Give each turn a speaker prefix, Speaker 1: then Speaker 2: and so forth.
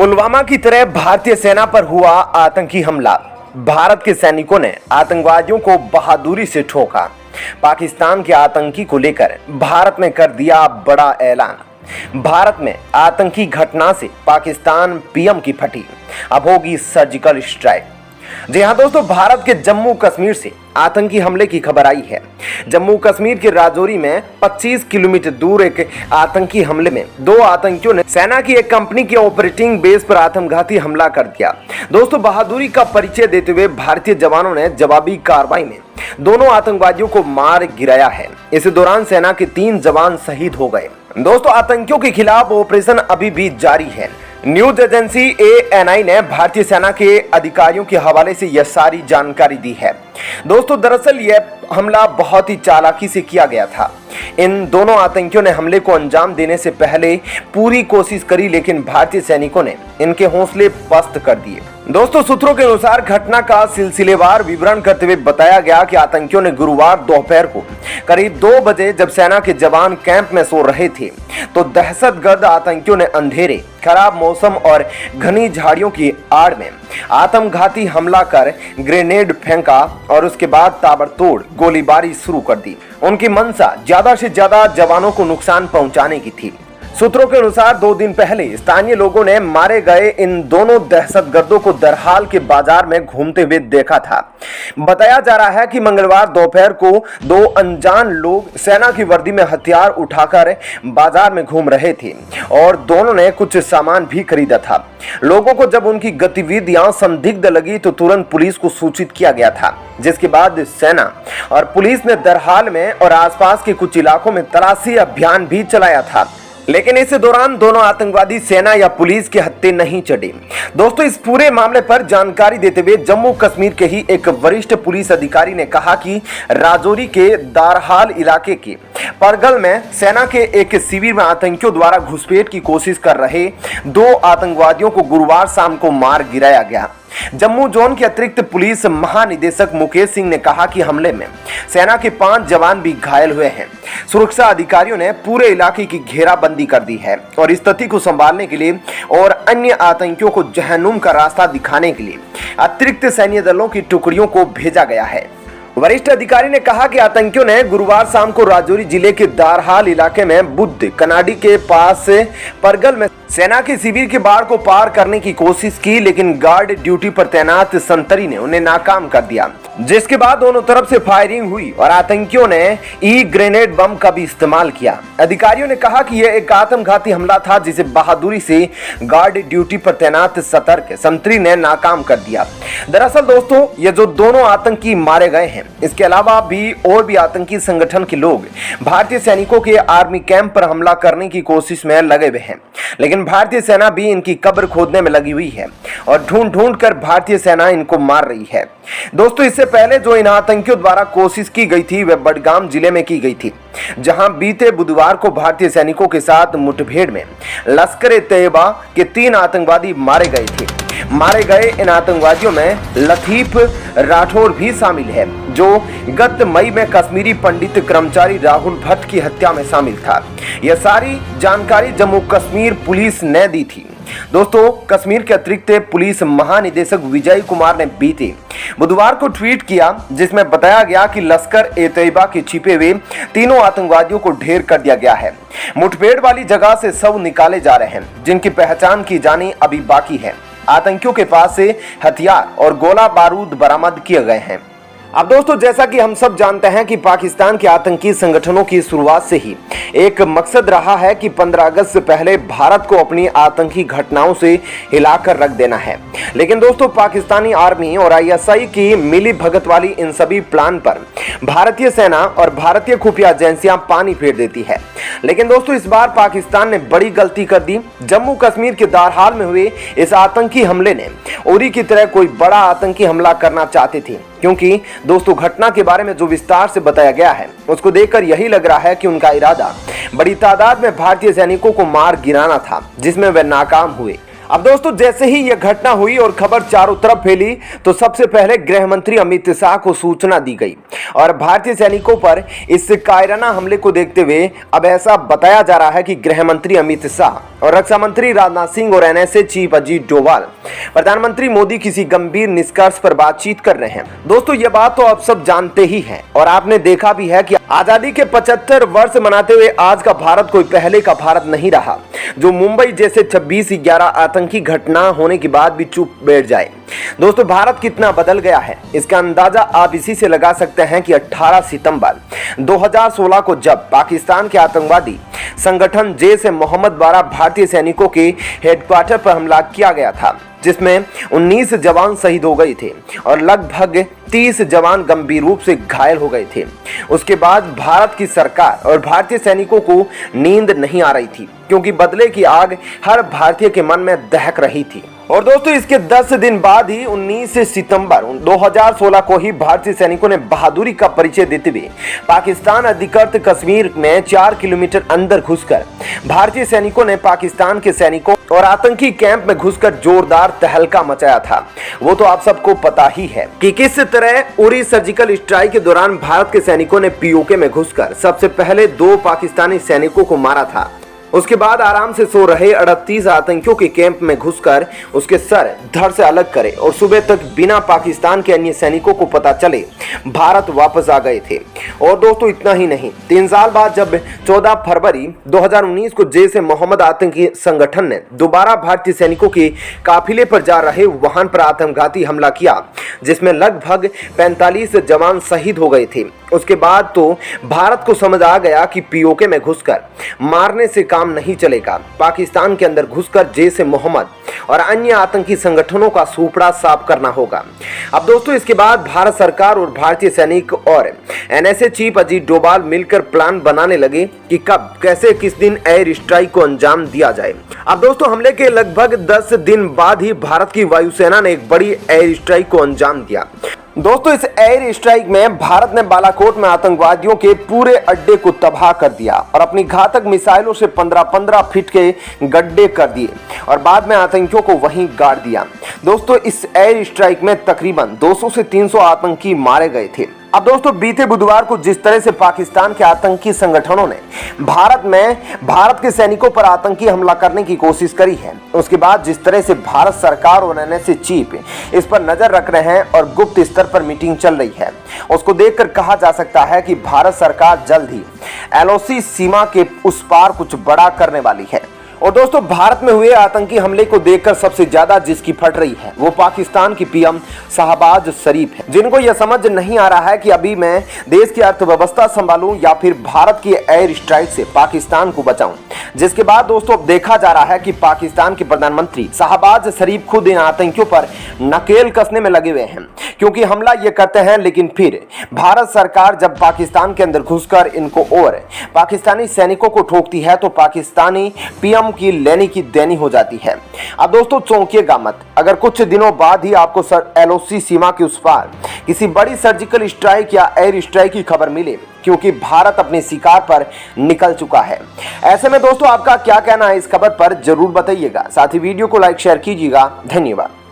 Speaker 1: पुलवामा की तरह भारतीय सेना पर हुआ आतंकी हमला। भारत के सैनिकों ने आतंकवादियों को बहादुरी से ठोका। पाकिस्तान के आतंकी को लेकर भारत ने कर दिया बड़ा ऐलान। भारत में आतंकी घटना से पाकिस्तान पीएम की फटी, अब होगी सर्जिकल स्ट्राइक। जी हां दोस्तों, भारत के जम्मू कश्मीर से आतंकी हमले की खबर आई है। जम्मू कश्मीर के राजौरी में 25 किलोमीटर दूर एक आतंकी हमले में 2 आतंकियों ने सेना की एक कंपनी के ऑपरेटिंग बेस पर आत्मघाती हमला कर दिया। दोस्तों, बहादुरी का परिचय देते हुए भारतीय जवानों ने जवाबी कार्रवाई में दोनों आतंकवादियों को मार गिराया है। इस दौरान सेना के 3 जवान शहीद हो गए। दोस्तों, आतंकियों के खिलाफ ऑपरेशन अभी भी जारी है। न्यूज एजेंसी ANI ने भारतीय सेना के अधिकारियों के हवाले से यह सारी जानकारी दी है। दोस्तों, दरअसल यह हमला बहुत ही चालाकी से किया गया था। इन दोनों आतंकियों ने हमले को अंजाम देने से पहले पूरी कोशिश करी, लेकिन भारतीय सैनिकों ने इनके हौसले पस्त कर दिए। दोस्तों, सूत्रों के अनुसार घटना का सिलसिलेवार विवरण करते हुए बताया गया कि आतंकियों ने गुरुवार दोपहर को करीब 2 बजे जब सेना के जवान कैंप में सो रहे थे तो दहशतगर्द आतंकियों ने अंधेरे, खराब मौसम और घनी झाड़ियों की आड़ में आत्मघाती हमला कर ग्रेनेड फेंका और उसके बाद ताबड़तोड़ गोलीबारी शुरू कर दी। उनकी मंशा ज्यादा से ज्यादा जवानों को नुकसान पहुंचाने की थी। सूत्रों के अनुसार 2 दिन पहले स्थानीय लोगों ने मारे गए इन दोनों दहशतगर्दों को दरहाल के बाजार में घूमते हुए देखा था। बताया जा रहा है कि मंगलवार दोपहर को 2 अनजान लोग सेना की वर्दी में हथियार उठाकर बाजार में घूम रहे थे और दोनों ने कुछ सामान भी खरीदा था। लोगों को जब उनकी गतिविधियां संदिग्ध लगी तो तुरंत पुलिस को सूचित किया गया था, जिसके बाद सेना और पुलिस ने दरहाल में और आसपास के कुछ इलाकों में तलाशी अभियान भी चलाया था। लेकिन इस दौरान दोनों आतंकवादी सेना या पुलिस के हत्थे नहीं चढ़े। दोस्तों, इस पूरे मामले पर जानकारी देते हुए जम्मू कश्मीर के ही एक वरिष्ठ पुलिस अधिकारी ने कहा कि राजौरी के दारहाल इलाके के परगल में सेना के एक शिविर में आतंकियों द्वारा घुसपैठ की कोशिश कर रहे 2 आतंकवादियों को गुरुवार शाम को मार गिराया गया। जम्मू जोन के अतिरिक्त पुलिस महानिदेशक मुकेश सिंह ने कहा कि हमले में सेना के 5 जवान भी घायल हुए हैं। सुरक्षा अधिकारियों ने पूरे इलाके की घेराबंदी कर दी है और स्थिति को संभालने के लिए और अन्य आतंकियों को जहन्नुम का रास्ता दिखाने के लिए अतिरिक्त सैन्य दलों की टुकड़ियों को भेजा गया है। वरिष्ठ अधिकारी ने कहा कि आतंकियों ने गुरुवार शाम को राजौरी जिले के दारहाल इलाके में बुद्ध कनाडी के पास परगल में सेना के शिविर के बाड़ को पार करने की कोशिश की, लेकिन गार्ड ड्यूटी पर तैनात संतरी ने उन्हें नाकाम कर दिया, जिसके बाद दोनों तरफ से फायरिंग हुई और आतंकियों ने ग्रेनेड बम का भी इस्तेमाल किया। अधिकारियों ने कहा कि यह एक आत्मघाती हमला था जिसे बहादुरी से गार्ड ड्यूटी पर तैनात सतर्क संतरी ने नाकाम कर दिया। दरअसल दोस्तों, ये जो दोनों आतंकी मारे गए हैं, इसके अलावा भी और भी आतंकी संगठन के लोग भारतीय सैनिकों के आर्मी कैंप पर हमला करने की कोशिश में लगे हुए हैं, लेकिन भारतीय सेना भी इनकी कब्र खोदने में लगी हुई है और ढूंढ कर भारतीय सेना इनको मार रही है। दोस्तों, इससे पहले जो इन आतंकियों द्वारा कोशिश की गई थी वह बडगाम जिले में की गई थी, जहां बीते बुधवार को भारतीय सैनिकों के साथ मुठभेड़ में लश्कर-ए-तैयबा के 3 आतंकवादी मारे गए थे। मारे गए इन आतंकवादियों में लतीफ राठौर भी शामिल है, जो गत मई में कश्मीरी पंडित कर्मचारी राहुल भट्ट की हत्या में शामिल था। यह सारी जानकारी जम्मू कश्मीर पुलिस ने दी थी। दोस्तों, कश्मीर के अतिरिक्त पुलिस महानिदेशक विजय कुमार ने बीते बुधवार को ट्वीट किया, जिसमें बताया गया कि लश्कर-ए-तैयबा के छिपे हुए 3 आतंकवादियों को ढेर कर दिया गया है। मुठभेड़ वाली जगह से शव निकाले जा रहे हैं, जिनकी पहचान की जानी अभी बाकी है। आतंकियों के पास से हथियार और गोला बारूद बरामद किए गए हैं। अब दोस्तों, जैसा कि हम सब जानते हैं कि पाकिस्तान के आतंकी संगठनों की शुरुआत से ही एक मकसद रहा है कि 15 अगस्त से पहले भारत को अपनी आतंकी घटनाओं से हिलाकर रख देना है। लेकिन दोस्तों, पाकिस्तानी आर्मी और ISI की मिली भगत वाली इन सभी प्लान पर भारतीय सेना और भारतीय खुफिया एजेंसियां पानी फेर देती है। लेकिन दोस्तों, इस बार पाकिस्तान ने बड़ी गलती कर दी। जम्मू कश्मीर के दारहाल में हुए इस आतंकी हमले ने उरी की तरह कोई बड़ा आतंकी हमला करना चाहते थे, क्योंकि दोस्तों, घटना के बारे में जो विस्तार से बताया गया है उसको देखकर यही लग रहा है कि उनका इरादा बड़ी तादाद में भारतीय सैनिकों को मार गिराना था, जिसमें वे नाकाम हुए। अब दोस्तों जैसे ही यह घटना हुई और खबर चारों तरफ फैली तो सबसे पहले गृह मंत्री अमित शाह को सूचना दी गई और भारतीय सैनिकों पर इस कायराना हमले को देखते हुए अब ऐसा बताया जा रहा है कि गृह मंत्री अमित शाह और रक्षा मंत्री राजनाथ सिंह और एनएसए चीफ अजीत डोभाल प्रधानमंत्री मोदी किसी गंभीर निष्कर्ष पर बातचीत कर रहे हैं। दोस्तों ये बात तो आप सब जानते ही हैं और आपने देखा भी है कि आजादी के 75 वर्ष मनाते हुए आज का भारत कोई पहले का भारत नहीं रहा जो मुंबई जैसे 26/11 आतंकी घटना होने के बाद भी चुप बैठ जाए। दोस्तों भारत कितना बदल गया है इसका अंदाजा आप इसी से लगा सकते हैं कि 18 सितंबर 2016 को जब पाकिस्तान के आतंकवादी संगठन जैश ए मोहम्मद द्वारा भारतीय सैनिकों के हेडक्वार्टर पर हमला किया गया था जिसमें 19 जवान शहीद हो गए थे और लगभग 30 जवान गंभीर रूप से घायल हो गए थे। उसके बाद भारत की सरकार और भारतीय सैनिकों को नींद नहीं आ रही थी क्योंकि बदले की आग हर भारतीय के मन में दहक रही थी। और दोस्तों इसके 10 दिन बाद ही 19 सितंबर 2016 को ही भारतीय सैनिकों ने बहादुरी का परिचय देते हुए पाकिस्तान अधिकृत कश्मीर में 4 किलोमीटर अंदर घुसकर भारतीय सैनिकों ने पाकिस्तान के सैनिकों और आतंकी कैंप में घुसकर जोरदार तहलका मचाया था। वो तो आप सबको पता ही है कि किस तरह उरी सर्जिकल स्ट्राइक के दौरान भारत के सैनिकों ने पीओके में घुसकर सबसे पहले 2 पाकिस्तानी सैनिकों को मारा था। उसके बाद आराम से सो रहे 38 आतंकियों के कैंप में घुसकर उसके सर धड़ से अलग करे और सुबह तक बिना पाकिस्तान के अन्य सैनिकों को पता चले भारत वापस आ गए थे। और दोस्तों इतना ही नहीं, 3 साल बाद जब 14 फरवरी 2019 को जैश ए मोहम्मद आतंकी संगठन ने दोबारा भारतीय सैनिकों के काफिले पर जा रहे वाहन पर आत्मघाती हमला किया जिसमें लगभग 45 जवान शहीद हो गए थे। उसके बाद तो भारत को समझ आ गया कि पीओके में घुसकर मारने से काम नहीं चलेगा, पाकिस्तान के अंदर घुसकर जैश ए मोहम्मद और अन्य आतंकी संगठनों का सूपड़ा साफ करना होगा। अब दोस्तों इसके बाद भारत सरकार और भारतीय सैनिक और एनएसए चीफ अजीत डोभाल मिलकर प्लान बनाने लगे कि कब कैसे किस दिन एयर स्ट्राइक को अंजाम दिया जाए। अब दोस्तों हमले के लगभग 10 दिन बाद ही भारत की वायुसेना ने एक बड़ी एयर स्ट्राइक को अंजाम दिया। दोस्तों इस एयर स्ट्राइक में भारत ने बालाकोट में आतंकवादियों के पूरे अड्डे को तबाह कर दिया और अपनी घातक मिसाइलों से 15-15 फीट के गड्ढे कर दिए और बाद में आतंकियों को वहीं गाड़ दिया। दोस्तों इस एयर स्ट्राइक में तकरीबन 200 से 300 आतंकी मारे गए थे। अब दोस्तों बीते बुधवार को जिस तरह से पाकिस्तान के आतंकी संगठनों ने भारत के सैनिकों पर आतंकी हमला करने की कोशिश करी है, उसके बाद जिस तरह से भारत सरकार और एनएसए चीफ इस पर नजर रख रहे हैं और गुप्त स्तर पर मीटिंग चल रही है, उसको देखकर कहा जा सकता है कि भारत सरकार जल्द ही एलओसी सीमा के उस पार कुछ बड़ा करने वाली है। और दोस्तों भारत में हुए आतंकी हमले को देखकर सबसे ज्यादा जिसकी फट रही है वो पाकिस्तान की पीएम शहबाज शरीफ है, जिनको यह समझ नहीं आ रहा है कि अभी मैं देश की अर्थव्यवस्था संभालूं या फिर भारत की एयर स्ट्राइक से पाकिस्तान को बचाऊं। जिसके बाद दोस्तों देखा जा रहा है कि पाकिस्तान के प्रधानमंत्री शहबाज शरीफ खुद इन आतंकियों पर नकेल कसने में लगे हुए हैं क्योंकि हमला ये करते हैं लेकिन फिर भारत सरकार जब पाकिस्तान के अंदर घुसकर इनको और पाकिस्तानी सैनिकों को ठोकती है तो पाकिस्तानी पीएम की लेनी की देनी हो जाती है। अब दोस्तों चौंकिएगा मत अगर कुछ दिनों बाद ही आपको एलओसी सीमा के उस पार किसी बड़ी सर्जिकल स्ट्राइक या एयर स्ट्राइक की खबर मिले क्योंकि भारत अपने शिकार पर निकल चुका है। ऐसे में दोस्तों आपका क्या कहना है इस खबर पर जरूर बताइएगा, साथ ही वीडियो को लाइक शेयर कीजिएगा। धन्यवाद।